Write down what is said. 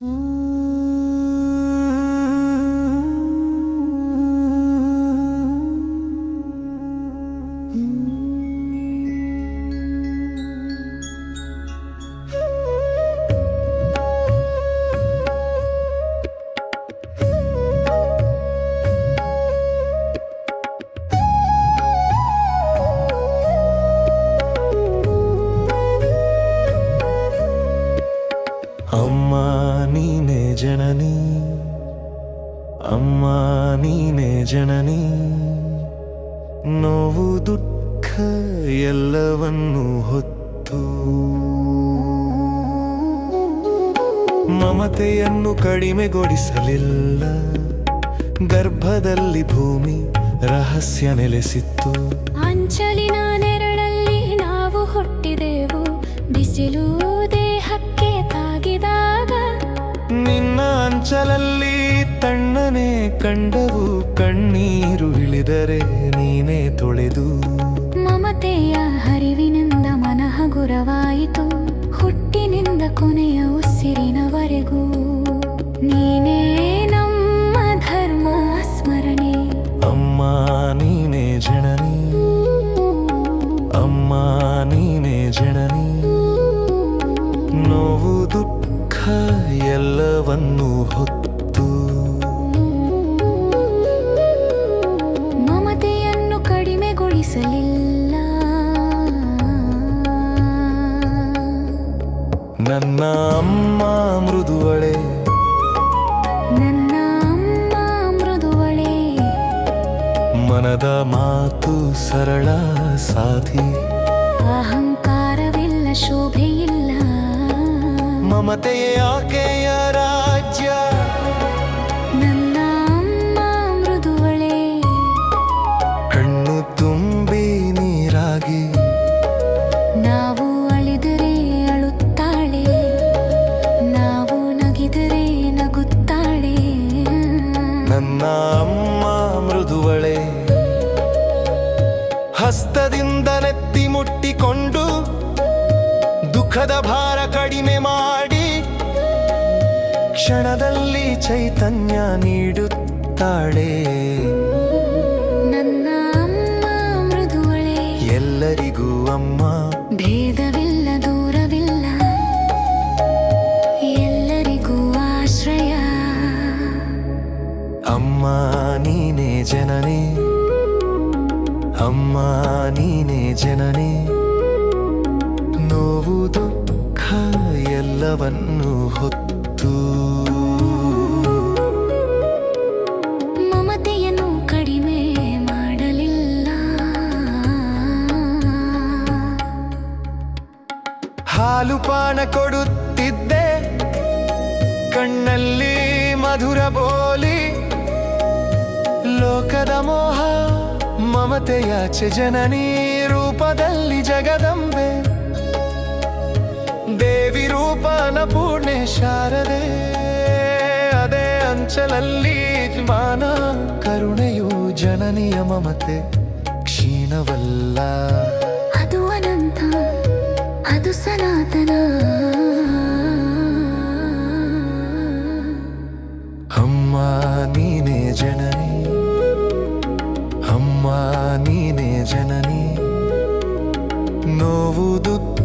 ಅಮ್ಮ ನೀನೇ ಜನನಿ, ಅಮ್ಮ ನೀನೇ ಜನನಿ, ನೋವು ದುಃಖ ಎಲ್ಲವನ್ನೂ ಹೊತ್ತು ಮಮತೆಯನ್ನು ಕಡಿಮೆಗೊಳಿಸಲಿಲ್ಲ. ಗರ್ಭದಲ್ಲಿ ಭೂಮಿ ರಹಸ್ಯ ನೆಲೆಸಿತ್ತು. ಅಂಚಲಿನ ನೆರಳಲ್ಲಿ ನಾವು ಹುಟ್ಟಿದೆವು, ಬಿಸಿಲು ದೇಹಕ್ಕೆ ತಾಗಿದಾಗ ನಿನ್ನ ಅಂಚಲಲ್ಲಿ ತಣ್ಣನೆ ಕಂಡವು. ಕಣ್ಣೀರು ಇಳಿದರೆ ನೀನೇ ತೊಳೆದು ಮಮತೆಯ ಹರಿವಿನಿಂದ ಮನಃ ಗುರವಾಯಿತು. ಹುಟ್ಟಿನಿಂದ ಕೊನೆಯ ಉಸಿರಿನವರೆಗೂ ನೀನೇ ನಮ್ಮ ಧರ್ಮ ಸ್ಮರಣೆ. ಅಮ್ಮ ನೀನೇ ಜನನಿ, ಅಮ್ಮ ನೀನೇ ಜನನಿ, ನೋವು ದುಃಖ ಎಲ್ಲವನ್ನೂ ಹೊತ್ತು ಮಮತೆಯನ್ನು ಕಡಿಮೆಗೊಳಿಸಲಿಲ್ಲ. ನನ್ನ ಅಮ್ಮ ಮೃದುವಳೆ, ನನ್ನ ಅಮ್ಮ ಮೃದುವಳೆ, ಮನದ ಮಾತು ಸರಳ ಸಾಧಿ. ಅಹಂಕಾರವಿಲ್ಲ, ಶೋಭೆಯಿಲ್ಲ, ಮಮತೆಯೇ ಆಕೆಯ ರಾಜ್ಯ. ನನ್ನ ಅಮ್ಮ ಮೃದುವಳೆ, ಕಣ್ಣು ತುಂಬಿ ನೀರಾಗಿ ನಾವು ಅಳಿದರೆ ಅಳುತ್ತಾಳೆ, ನಾವು ನಗಿದರೆ ನಗುತ್ತಾಳೆ. ನನ್ನ ಅಮ್ಮ ಮೃದುವಳೆ, ಹಸ್ತದಿಂದ ನೆತ್ತಿ ಮುಟ್ಟಿಕೊಂಡು ದುಃಖದ ಭಾರ ಕಡಿಮೆ ಮಾಡಿ ಕ್ಷಣದಲ್ಲಿ ಚೈತನ್ಯ ನೀಡುತ್ತಾಳೆ. ನನ್ನ ಅಮ್ಮ ಮೃದುವಳೆ, ಎಲ್ಲರಿಗೂ ಅಮ್ಮ, ಭೇದವಿಲ್ಲ, ದೂರವಿಲ್ಲ, ಎಲ್ಲರಿಗೂ ಆಶ್ರಯ. ಅಮ್ಮ ನೀನೇ ಜನನಿ, ಅಮ್ಮ ನೀನೇ ಜನನಿ, ನೋವು ದುಃಖ ಎಲ್ಲವನ್ನೂ ಹೊತ್ತು ಮಮತೆಯನ್ನು ಕಡಿಮೆ ಮಾಡಲಿಲ್ಲ. ಹಾಲು ಪಾನ ಕೊಡುತ್ತಿದ್ದೆ, ಕಣ್ಣಲ್ಲಿ ಮಧುರ ಬೋಲಿ. ಲೋಕದ ಮೋಹ ಮಮತೆಯಾಚೆ ಜನನಿ ರೂಪದಲ್ಲಿ ಜಗದಂಬೆ. ದೇವಿ ರೂಪ ಅನ್ನಪೂರ್ಣೆ ಶಾರದೆ, ಅದೇ ಅಂಚಲಲ್ಲಿ ಮಾನ ಕರುಣೆಯು ಜನನಿಯ ಮಮತೆ ಕ್ಷೀಣವಲ್ಲ. ಅದು ಅನಂತ, ಅದು ಸನಾತನ. ಅಮ್ಮ ನೀನೇ ಜನನಿ, ಅಮ್ಮ ನೀನೇ ಜನನಿ, ನೋವು ದುಃಖ